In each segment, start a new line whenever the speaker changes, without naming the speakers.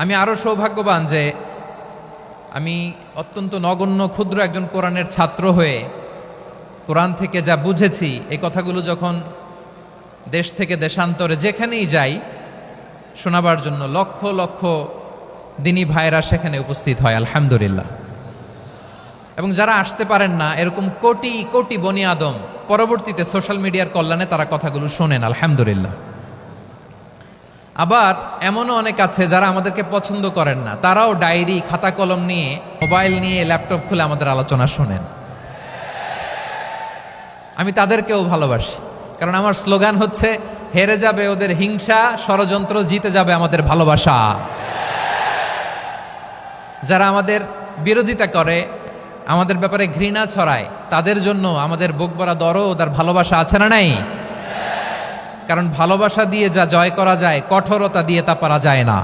আমি আরো সৌভাগ্যবান যে আমি অত্যন্ত নগণ্য ক্ষুদ্র একজন কোরআনের ছাত্র হয়ে কোরআন থেকে যা বুঝেছি এই কথাগুলো যখন দেশ থেকে দেশান্তরে যেখানেই যাই শোনাবার জন্য লক্ষ লক্ষ দিনী ভাইরা সেখানে উপস্থিত হয় আলহামদুলিল্লাহ। এবং যারা আসতে পারেন না এরকম কোটি কোটি বনি আদম পরবর্তীতে সোশ্যাল মিডিয়ার কল্যাণে তারা কথাগুলো শোনেন আলহামদুলিল্লাহ। আবার এমনও অনেক আছে যারা আমাদেরকে পছন্দ করেন না, তারাও ডায়েরি খাতা কলম নিয়ে মোবাইল নিয়ে ল্যাপটপ খুলে আমাদের আলোচনা শোনেন। আমি তাদেরকেও ভালোবাসি, কারণ আমার স্লোগান হচ্ছে হেরে যাবে ওদের হিংসা, ষড়যন্ত্র, জিতে যাবে আমাদের ভালোবাসা। যারা আমাদের বিরোধিতা করে, আমাদের ব্যাপারে ঘৃণা ছড়ায়, তাদের জন্য আমাদের বুক ভরা দরদ আর ভালোবাসা আছে না নাই? কারণ ভালোবাসা দিয়ে যা জয় করা যায় কঠোরতা দিয়ে তা পারা যায় না।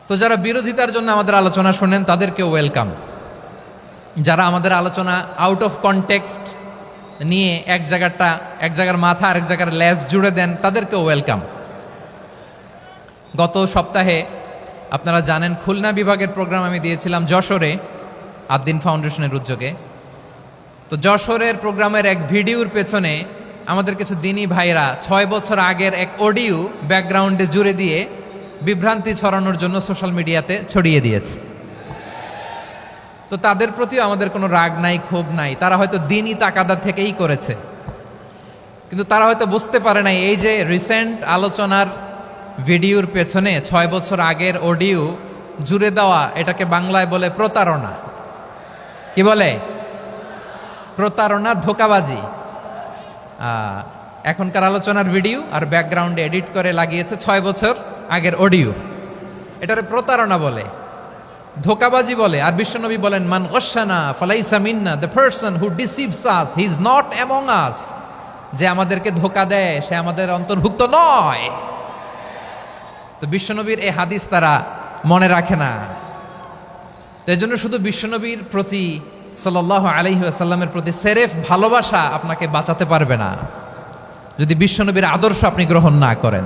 তো যারা বিরোধিতার জন্য আমাদের আলোচনা শোনেন তাদেরকেও ওয়েলকাম। যারা আমাদের আলোচনা আউট অফ কনটেক্সট নিয়ে এক জায়গার মাথা আরেক জায়গার লেজ জুড়ে দেন তাদেরকেও ওয়েলকাম। গত সপ্তাহে আপনারা জানেন খুলনা বিভাগের প্রোগ্রাম আমি দিয়েছিলাম যশোরে আদ্দিন ফাউন্ডেশনের উদ্যোগে। তো যশোরের প্রোগ্রামের এক ভিডিওর পেছনে আমাদের কিছু দিনী ভাইরা 6 বছর আগের এক অডিও ব্যাকগ্রাউন্ডে জুড়ে দিয়ে বিভ্রান্তি ছড়ানোর জন্য সোশ্যাল মিডিয়াতে ছড়িয়ে দিয়েছে। তো তাদের প্রতিও আমাদের কোনো রাগ নাই, ক্ষোভ নাই। তারা হয়তো দিনই তাকাদা থেকেই করেছে, কিন্তু তারা হয়তো বুঝতে পারে নাই এই যে রিসেন্ট আলোচনার ভিডিওর পেছনে 6 বছর আগের অডিও জুড়ে দেওয়া, এটাকে বাংলায় বলে প্রতারণা। কি বলে? প্রতারণা, ধোঁকাবাজি। এখনকার আলোচনার ভিডিও আর ব্যাকগ্রাউন্ডে এডিট করে লাগিয়েছে 6 বছর আগের অডিও। এটারে প্রতারণা বলে, ধোঁকাবাজি বলে। আর বিশ্বনবী বলেন মান গশানা ফালাইসা মিন্না, the person who deceives us he is not among us. যে আমাদেরকে ধোঁকা দেয় সে আমাদের অন্তর্ভুক্ত নয়। তো বিশ্বনবীর এই হাদিস তারা মনে রাখে না। তো এই জন্য শুধু বিশ্বনবীর প্রতি সাল্লাল্লাহু আলাইহি ওয়াসাল্লামের প্রতি সেরেফ ভালোবাসা আপনাকে বাঁচাতে পারবে না যদি বিশ্বনবীর আদর্শ আপনি গ্রহণ না করেন।